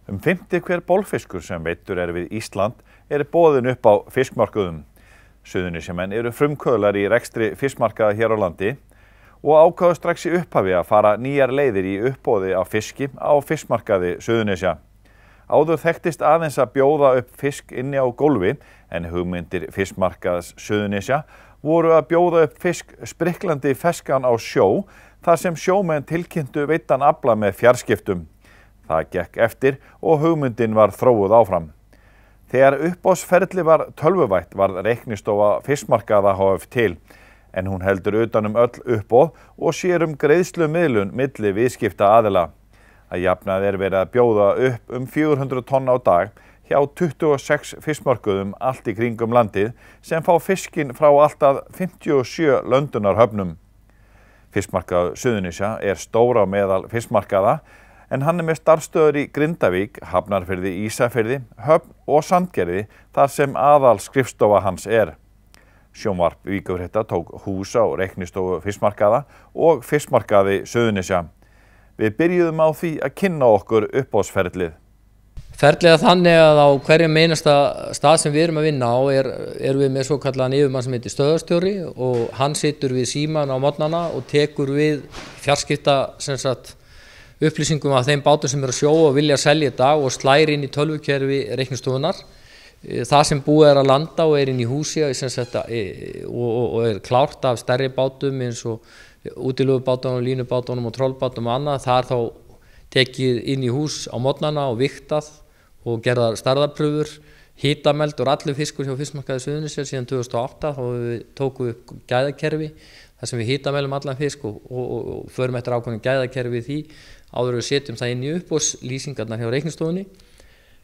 50 hver bólfiskur sem veiddur við Ísland boðinn upp á fiskmarkaðum. Suðurnesjamenn eru frumkvöðlar í rekstri fiskmarkaða hér á landi og ákváðu strax í upphafi að fara nýjar leiðir í uppboði á fiski á fiskmarkaði Suðurnesja. Áður þekktist aðeins að bjóða upp fisk inni á gólfi en hugmyndir fiskmarkaðs Suðurnesja voru að bjóða upp fisk spriklandi ferskan á sjó þar sem sjómenn tilkynntu veiddan afla með fjarskiptum. Það gekk eftir og hugmyndin var þróuð áfram. Þegar uppboðsferli var tölvuvætt varð reiknistofa fiskmarkaða HF til, en hún heldur utan öll uppboð og sér greiðslumiðlun milli viðskipta aðila. Að jafnaði verið að bjóða upp 400 tonn á dag hjá 26 fiskmarkaðum allt í kringum landið sem fá fiskinn frá allt að 57 löndunarhöfnum. Fiskmarkaður Suðurnesja stór á meðal fiskmarkaða, en hann með starfsstöðvar í Grindavík, Hafnarfirði, Ísafirði, Höfn og Sandgerði þar sem aðal skrifstofa hans Sjónvarp Víkurfrétta tók hús á reiknistofu fiskmarkaða og fiskmarkaði Suðurnesja. Við byrjuðum á því að kynna okkur uppboðsferlið. Ferlið þannig að á hverjum einasta stað sem við erum að vinna á erum við með svokallaðan yfirmann sem heitir stöðvarstjóri og hann situr við símann á morgnana og tekur við fjarskipta upplýsingum af þeim bátum sem eru að sjó og vilja selja í dag og slær inn í tölvukerfi reiknistofunar. Það sem búið að landa og inn í húsi og klárt af stærri bátum eins og útilögubátunum, línubátunum og trollbátunum og annað, það þá tekið inn í hús á morgnana og vigtað og gerðar stærðarprufur, hitameldur allur fiskur hjá fiskmarkaði Suðurnesja síðan 2008 þá tókum við upp gæðakerfi þar sem við hitamelum allan fisk og förum eftir ákveðnu gæðakerfi því áður við setjum það inn í uppboðslýsingarnar hjá reiknistofunni.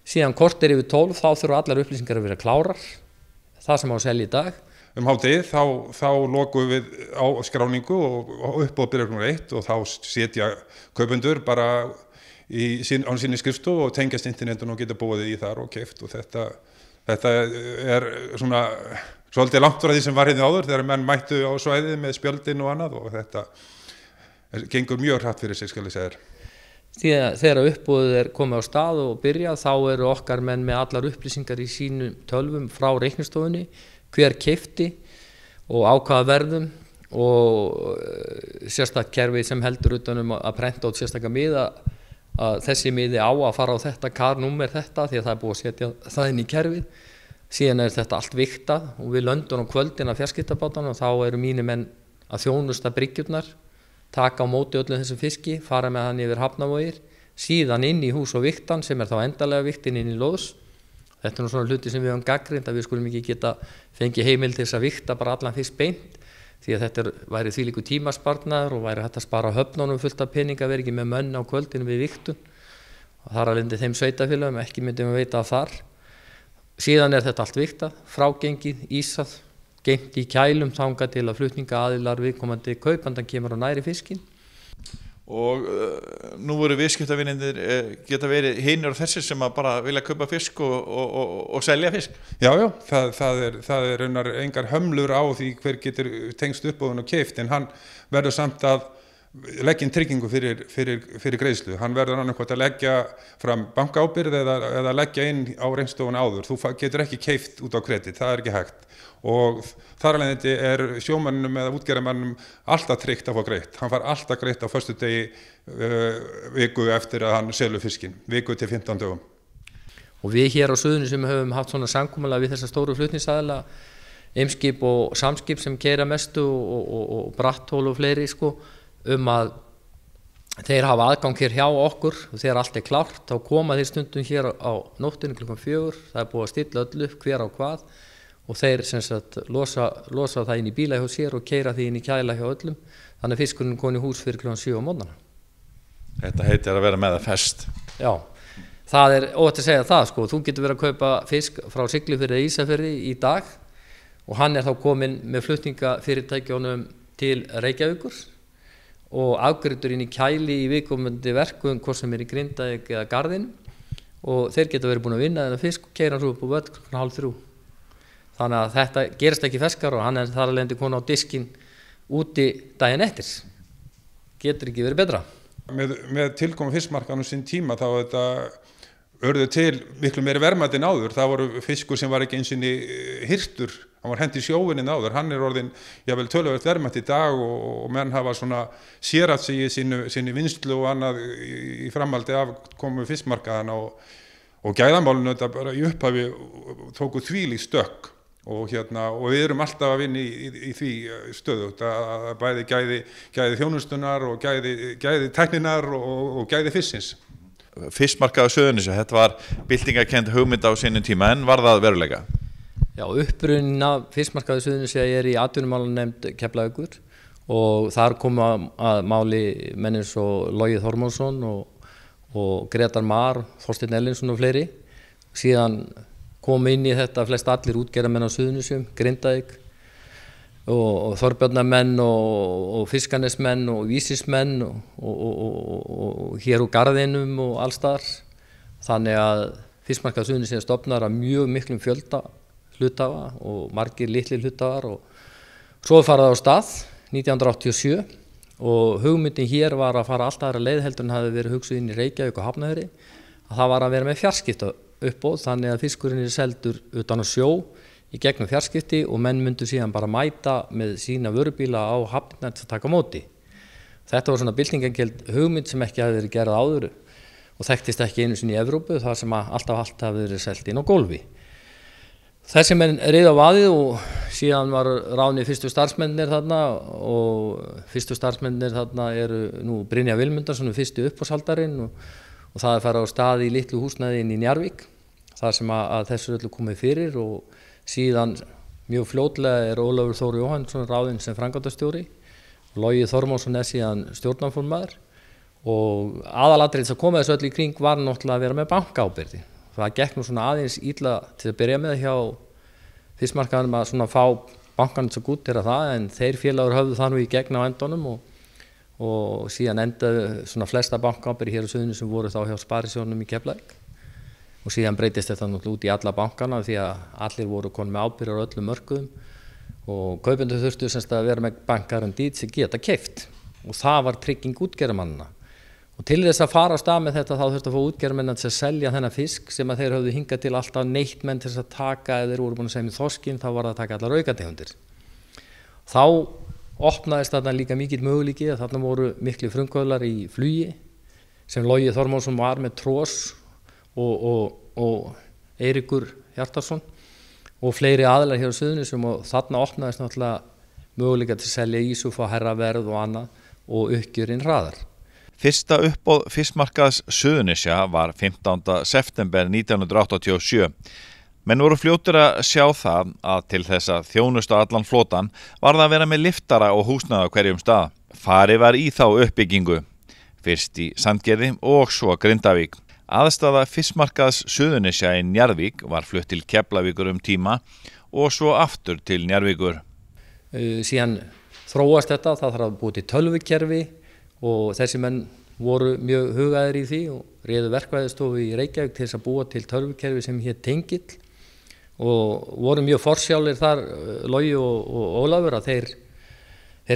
Síðan korter yfir 12 þá þurfa allar upplýsingar að vera klárar, það sem á að selja í dag. Hádegið þá lokum við á skráningu og uppboð byrjar klukkan 1 og þá setja kaupendur bara á sinni skrifstofu og tengjast internetinu og geta boðið í þar og keypt og þetta svona svolítið langt frá því sem var hérna áður þegar menn mættu á svæðið með spjöldin og annað og þetta gengur mjög hratt fyrir sig skal ég segja þér. Þegar uppboðið komið á stað og byrjað þá eru okkar menn með allar upplýsingar í sínum tölvum frá reiknistofunni, hver keypti og á hvaða verðum og sérstakt kerfi sem heldur utan að prenta út sérstaklega miða að þessi miði á að fara á þetta karnúmer þetta því að það búið að setja það inn í kerfið. Síðan þetta allt vigtað og við löndum á kvöldin af fjarskiptabátunum og þá eru mínir menn að þjónusta bryggjurnar, taka á móti öllum þessum fiski, fara með hann yfir Hafnarvogir, síðan inn í hús og vigtan sem þá endanlega vigtin inn í lóðs. Þetta nú svona hluti sem við höfum gagnrýnt að við skulum ekki geta fengið heimild til þess að vigta bara allan fisk beint því að þetta væri þvílíkur tímasparnaður og væri hægt að spara höfnunum fullt af peninga, vera ekki með menn á kvöldinu við vigtun og þar alveg þeim sveitarfélögum, ekki myndum við veita af þar. Síðan þetta allt vigtað, frágengið, ísað, geymt í kælum þangað til að flutningaaðilar viðkomandi kaupandan kemur á næri fiskinn. Og nú voru viðskiptavinirnir geta verið hinir og þessir sem að bara vilja kaupa fisk og selja fisk. Já, það raunar engar hömlur á því hver getur tengst uppboðun og keypt en hann verður samt að leggja inn tryggingu fyrir greiðslu. Hann verður annað að leggja fram bankaábyrgð eða leggja inn á reiknistofuna áður. Þú getur ekki keypt út á kredit, það ekki hægt. Og þar alveg sjómannum eða útgerðarmannum alltaf tryggt að fá greitt. Hann fær alltaf greitt á föstudegi viku eftir að hann selur fiskinn, viku til 15 dögum. Og við hér á Suðurnesju höfum haft svona samkomulag við þessa stóru flutningsaðila, Eimskip og Samskip sem keyra mestu og Bratthól og fleiri að þeir hafa aðgang hér hjá okkur og þegar allt klárt þá koma þeir stundum hér á nóttinu klukkan 4, það búið að stilla öll upp hver á hvað og þeir losa það inn í bíla hjá sér og keyra því inn í kæla hjá öllum þannig að fiskurinn kom í hús fyrir klukkan 7 á morgnana. Þetta heitir að vera með það fest. Já, það óhætt að segja það þú getur verið að kaupa fisk frá Siglufirði eða Ísafirði í dag og hann þá kominn með flutningafyrirtækjunum til Reykjavíkur og afgreiddur inn í kæli í viðkomandi verkum hvort sem í Grindavík eða Garðinum og þeir geta verið búin að vinna þennan fisk og keyra hann svo upp á völl klukkan 2:30. Þannig að þetta gerist ekki ferskar og hann þar að lendi konu á diskinn úti daginn eftir. Getur ekki verið betra. Með tilkomu fiskmarkaðnum sín tíma þá urðu til miklu meiri verðmæti en áður. Það voru fiskur sem var ekki eins og hirtur, hann var hent í sjóinn en áður. Hann orðinn jafnvel töluvert verðmætt í dag og menn hafa svona sérhæft sig í sinni vinnslu og annað í framhaldi af komu fiskmarkaðana og gæðamálinu þetta bara í upphafi tóku þvílík stökk og við erum alltaf að vinna í því stöðugt að bæði gæði þjónustunar og gæði tækninar og gæði fisksins. Fiskmarkaður Suðurnesja, þetta var byltingarkennd hugmynd á sínum tíma en var það veruleika? Já, upprunnin af fiskmarkaður Suðurnesja í atvinnumálanefnd Keflavíkur og þar komu að máli menn eins og Logi Þormónsson og Gretar Mar, Þorsteinn Ellinsson og fleiri. Síðan kom inn í þetta flest allir útgerðarmenn á Suðurnesjum, Grindavík og Þorbjarnarmenn og Fiskanesmenn og Vísismenn og hér úr Garðinum og allstaðar. Þannig að fiskmarkaður Suðurnesja stofnar að mjög miklum fjölda hluthafa og margir litlir hluthafar og svo farið á stað 1987 og hugmyndin hér var að fara alltaf aðra leið heldur en hafi verið hugsuð inn í Reykjavík og Hafnarfirði, að það var að vera með fjarskipta uppbóð þannig að fiskurinn seldur utan á sjó í gegnum fjarskipti og menn myndu síðan bara mæta með sína vörubíla á hafnirnar til að taka á móti. Þetta var svona byltingarkennd hugmynd sem ekki hafi verið gerð áður og þekktist ekki einu sinni í Evrópu þar sem alltaf allt hafi verið selt inn á gólfi. Þessi menn riðu á vaðið og síðan var ráðnir fyrstu starfsmennir þarna og fyrstu starfsmennir þarna eru nú Brynja Vilmundarson fyrstu uppboðshaldarinn og það er farið á stað í litlu húsnæði inn í Njarðvík þar sem að þessu öllu komið fyrir og síðan mjög fljótlega er Ólafur Þór Jóhannsson ráðinn sem framkvæmdastjóri, Logi Þormónsson síðan stjórnarformaður og aðalatriðið sem kom þessu öll í kring var náttúrulega að vera með bankaábyrgð. Það gekk nú svona aðeins illa til að byrja með hjá fiskmarkaðnum að svona fá bankanum svo gút til það en þeir félagur höfðu það nú í gegn á endunum og síðan endaðu svona flesta bankaábyrgð hér á Suðurnesjum sem voru þá hjá Sparisjóðnum í Keflavík. Og síðan breytist þetta náttúrulega út í alla bankana því að allir voru konum með ábyrgðir á öllum mörkuðum og kaupendur þurftu semst að vera með bankgarantít sem geta keypt og það var trygging útgerðarmannanna. Og til þess að fara á stað með þetta þá þurftu að fá útgerðarmenn til að selja þennan fisk sem að þeir höfðu hingað til alltaf neitt menn til þess að taka eða þeir voru búin að segja með þorskinn þá var það að taka allar aukategundir. Þá opnaðist þarna líka mikill möguleiki að þarna voru miklu frumkvöðlar í flugi sem Logi Þormónsson var með Tros og Eiríkur Hjartarson og fleiri aðilar hér á Suðurnesjum og þarna opnaðist náttúrulega möguleika til að selja ísúf á hærra verð og annað og uppgjörinn hraðar. Fyrsta uppboð fiskmarkaðs Suðurnesja var 15. september 1987. Menn voru fljótur að sjá það að til þess að þjónusta allan flotan var það að vera með liftara og húsnæði á hverjum stað. Farið var í þá uppbyggingu, fyrst í Sandgerði og svo Grindavík. Aðstaða fiskmarkaðs Suðurnesja í Njarðvík var flutt til Keflavíkur tíma og svo aftur til Njarðvíkur. Síðan þróast þetta, það þarf að búa til tölvukerfi og þessi menn voru mjög hugaðir í því og réðu verkfræðistofu í Reykjavík til þess að búa til tölvukerfi sem hét Tengill og voru mjög forsjálir þar Logi og Ólafur að þeir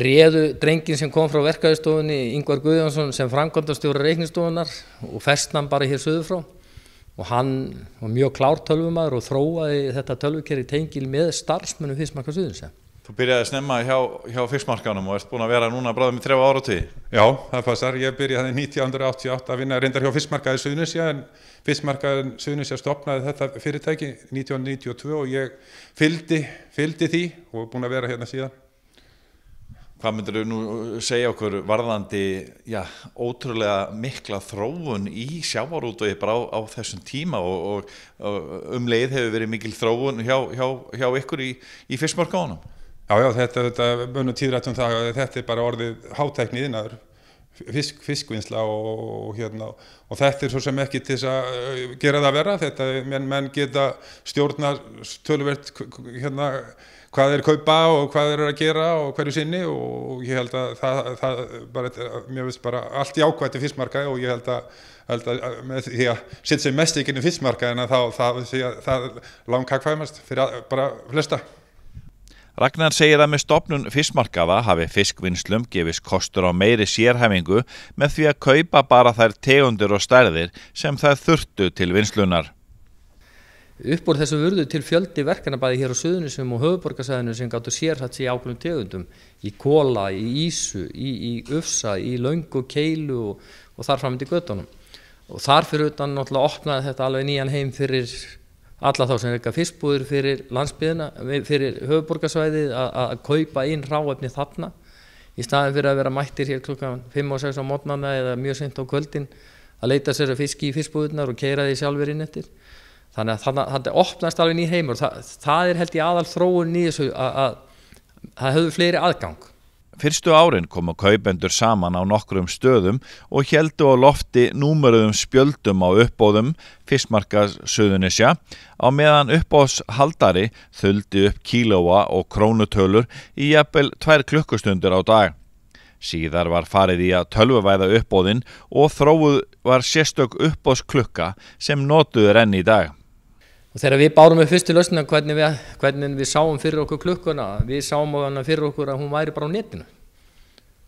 réðu drengin sem kom frá verkfræðistofunni Ingvar Guðjónsson sem framkvæmdastjóri reiknistofunar og festnam bara hér suður frá og hann var mjög klár tölvumaður og þróaði þetta tölvukerfi Tengill með starfsmönnum fiskmarkaðs Suðurnesja. Þú byrjaði snemma hjá fiskmarkaðnum og ert búin að vera núna bráðum í 3 áratugi. Já, það passar. Ég byrjaði 1988 að vinna reyndar hjá fiskmarkaði Suðurnesja en fiskmarkaðin Suðurnesja stofnaði þetta fyrirtæki 1992 og ég fylgdi því og er búin að vera hérna síðan. Hvað myndirðu nú segja okkur varðandi ótrúlega mikla þróun í sjávarútvegi bara á þessum tíma og leið hefur verið mikil þróun hjá ykkur í fiskmarkaðunum? Já, þetta munum tíðrætt það að þetta bara orðið hátækni iðnaður, fiskvinnsla og þetta svo sem ekki til þess að gera það verra, þetta menn geta stjórna töluvert hvað þeir kaupa og hvað þeir eru að gera og hverju sinni og ég held að það bara, mér finnst bara allt jákvætt í fiskmarkaði og ég held að með því að setja sig mest ekki inn í fiskmarkaðina þá það langkvæmast fyrir bara flesta. Ragnar segir að með stofnun fiskmarkaða hafi fiskvinnslum gefist kostur á meiri sérhæfingu með því að kaupa bara þær tegundir og stærðir sem það þurftu til vinslunar. Upp úr þessu vurðu til fjöldi verkefna bæði hér á Suðurnesjum og höfuðborgarsvæðinu sem gátu sérhæft sig í ákveðnum tegundum, í kola, í ísu, í ufsa, í löngu, keilu og þar fram til göttunum. Og þar fyrir utan náttúrulega opnaði þetta alveg nýjan heim fyrir alla þá sem reka fiskbúðir fyrir landsbyggðina, fyrir höfuðborgarsvæðið að kaupa inn hráefni þarna í staðinn fyrir að vera mættir hér klukkan 5 og 6 á morgnana eða mjög seint á kvöldin að leita sér að fiski í fiskbúðirnar og keyra því sjálfur inn eftir. Þannig að það opnast alveg nýr heimur. Það heldur ég aðal þróun í þessu að það höfðu fleiri aðgang. Fyrstu árin komu kaupendur saman á nokkrum stöðum og héldu á lofti númeruðum spjöldum á uppboðum fiskmarkaðs Suðurnesja á meðan uppboðshaldari þuldi upp kílóa og krónutölur í jafnvel 2 klukkustundir á dag. Síðar var farið í að tölvuvæða uppboðin og þróuð var sérstök uppboðsklukka sem notuð enn í dag. Og þegar við bárum upp fyrstu lausnina hvernig við sáum fyrir okkur klukkuna, við sáum hana fyrir okkur að hún væri bara á netinu.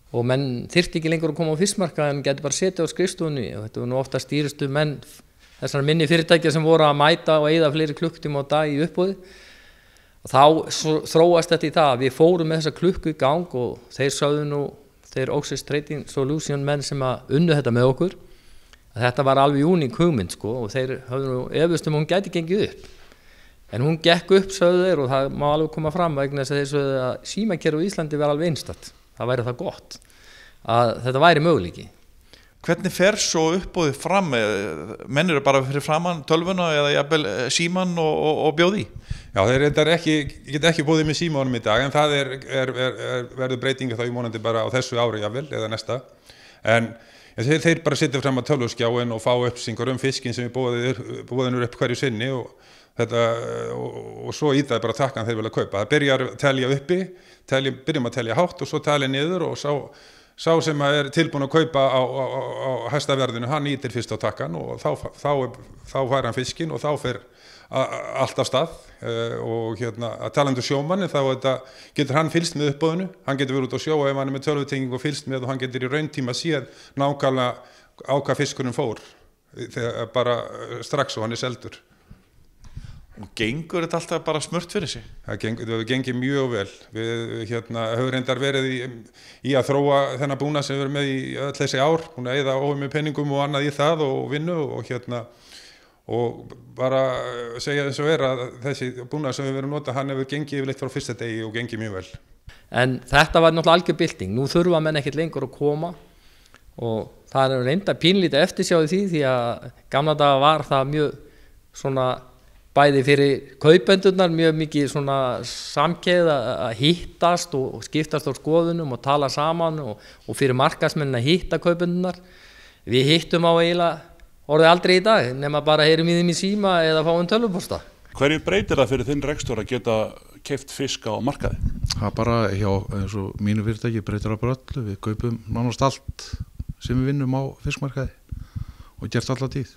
Og menn þyrfti ekki lengur að koma á fiskmarkað en getur bara setið á skrifstofunni og þetta var nú ofta stýristu menn þessar minni fyrirtækja sem voru að mæta og eyða fleiri klukktíma á dag í uppboði. Og þá þróast þetta í það að við fórum með þessa klukku í gang og þeir sögðu nú, þeir Oxys Trading Solution menn sem að unnu þetta með okkur, að þetta var alveg uník hugmynd og þeir höfðu nú efust hún gæti gengið upp. En hún gekk upp sögðu þeir og það má alveg koma fram vegna þess að þeir sögðu að símakerfi á Íslandi var alveg einstakt. Það væri það gott að þetta væri möguleiki. Hvernig fer svo uppboðið fram? Menn eru bara fyrir framan tölvuna eða jafnvel síman og bjóði? Já, þeir geta ekki bóðið með símanum í dag en það verður breytinga þá í vonandi bara á þessu ári jafnvel eða næsta. En þeir bara sitja fram að tölvuskjáin og fá upplýsingar fiskin sem bóðinur upp hverju sinni og svo í það bara takkan þeir vilja kaupa. Það byrjar að telja uppi, byrjum að telja hátt og svo telja niður og sá sem er tilbúin að kaupa á hæsta verðinu, hann ítir fyrst á takkan og þá fær hann fiskin og þá fer allt af stað og að talandi sjómanni þá getur hann fylgst með uppboðinu, hann getur verið út á sjó ef hann er með tölvutengingu og fylgst með og hann getur í rauntíma séð nákvæmlega á hvað fiskurinn fór bara strax og hann er seldur. Og gengur þetta alltaf bara smurt fyrir sig? Það gengir mjög vel. Við höfum reyndar verið í að þróa þennan búnað sem við erum með í öll þessi ár, búin að eyða óheimum peningum og annað í það og vinnu og bara segja eins og að þessi búnað sem við erum nota, hann hefur gengið yfirleitt frá fyrsta degi og gengið mjög vel. En þetta var náttúrulega algjör bylting. Nú þurfa menn ekkert lengur að koma og það er reyndar pínlítið eftirsjáði því að gamla daga var það mjög svona bæði fyrir kaupendurnar mjög mikið svona samkeið að hittast og skiptast á skoðunum og tala saman og fyrir markaðsmenn að hitta kaupendurnar. Við hittum á eiginlega orðið aldrei í dag nema bara heyrum í þeim í síma eða fáum tölvupósta. Hverju breytir það fyrir þinn rekstur að geta keypt fisk á markaði? Það bara hjá eins og mínu fyrirtæki breytir það bara öllu. Við kaupum nánast allt sem við vinnum á fiskmarkaði og gert alla tíð.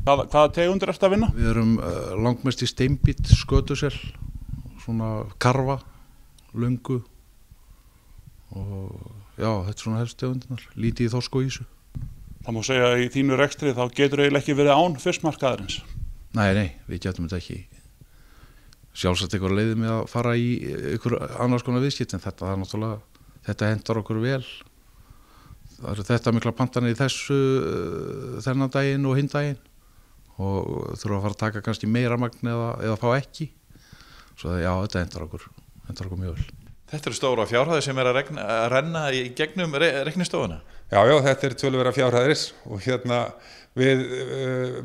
Hvaða tegundir ertu að vinna? Við erum langmest í steinbít, skötusel, svona karfa, löngu og já, þetta er svona helst tegundirnar, lítið í þorsk og ísu. Það má segja að í þínu rekstri þá getur eiginlega ekki verið án fiskmarkaðarins. Nei, við getum þetta ekki. Sjálfsagt eitthvað leiðið með að fara í ykkur annars konar viðskipt en þetta hentar okkur vel. Það eru þetta mikla pantanir í þennan daginn og hinn daginn og þurfa að fara að taka kannski meira magn eða fá ekki. Svo já, þetta hentar okkur mjög vel. Þetta eru stóra fjárhæðir sem að renna í gegnum reiknistofuna? Já, þetta er töluverðar fjárhæðir og við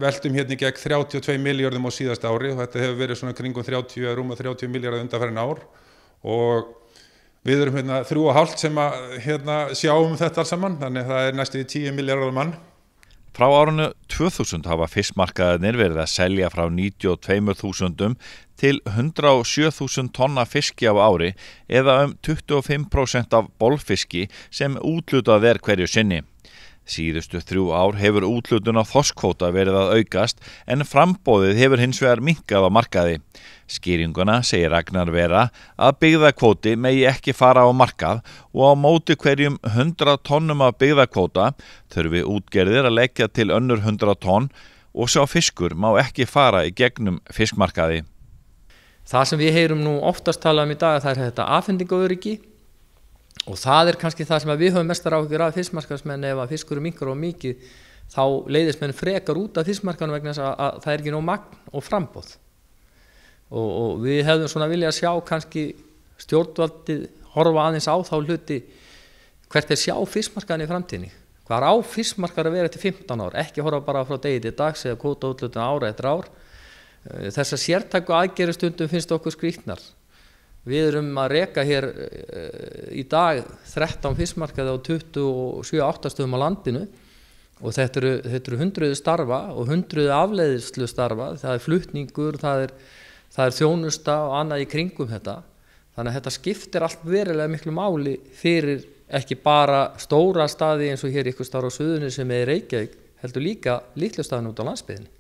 veltum í gegn 32 milljörðum á síðasta ári og þetta hefur verið svona kringum rúma 30 milljarðar undanfarin ár og við erum 3,5 sem að sjáum þetta alls saman, þannig að það er næstu 10 milljarðar mann. Frá árinu 2000 hafa fiskmarkaðirnir verið að selja frá 92.000 til 107.000 tonna fiski á ári eða 25% af bolfiski sem úthlutað hverju sinni. Síðustu 3 ár hefur úthlutun á þorskkvóta verið að aukast en framboðið hefur hins vegar minnkað á markaði. Skýringuna segir Ragnar vera að byggðakvóti megi ekki fara á markað og á móti hverjum 100 tonnum af byggðakvóta þurfi útgerðir að leggja til önnur 100 tonn og sá fiskur má ekki fara í gegnum fiskmarkaði. Það sem við heyrum nú oftast talað í dag það þetta afhendingaöryggi og það kannski það sem við höfum mestar áhyggjur af fiskmarkaðsmenn ef að fiskur minnkar of mikið þá leiðist menn frekar út af fiskmarkaðnum vegna þess að það ekki nóg magn og framboð. Og við hefðum svona viljað sjá kannski stjórnvaldið horfa aðeins á þá hluti hvert sjá fiskmarkaðin í framtíðinni. Hvar á fiskmarkaður að vera eftir 15 ár, ekki horfa bara frá degi til dags eða kvótaúthlutun ára eftir ár. Þessar sértæku aðgerðir stundum finnst okkur skrýtnar. Við erum að reka hér í dag 13 fiskmarkaði á 27-28 stöðum á landinu og þetta eru 100 starfa og 100 afleiðslu starfa, það er flutningur, það er þjónusta og annað í kringum þetta. Þannig að þetta skiptir allt verulega miklu máli fyrir ekki bara stóra staði eins og hér ykkur staðar á Suðurnesjum sem er Reykjavík, heldur líka litlu staðina út á landsbyggðinni.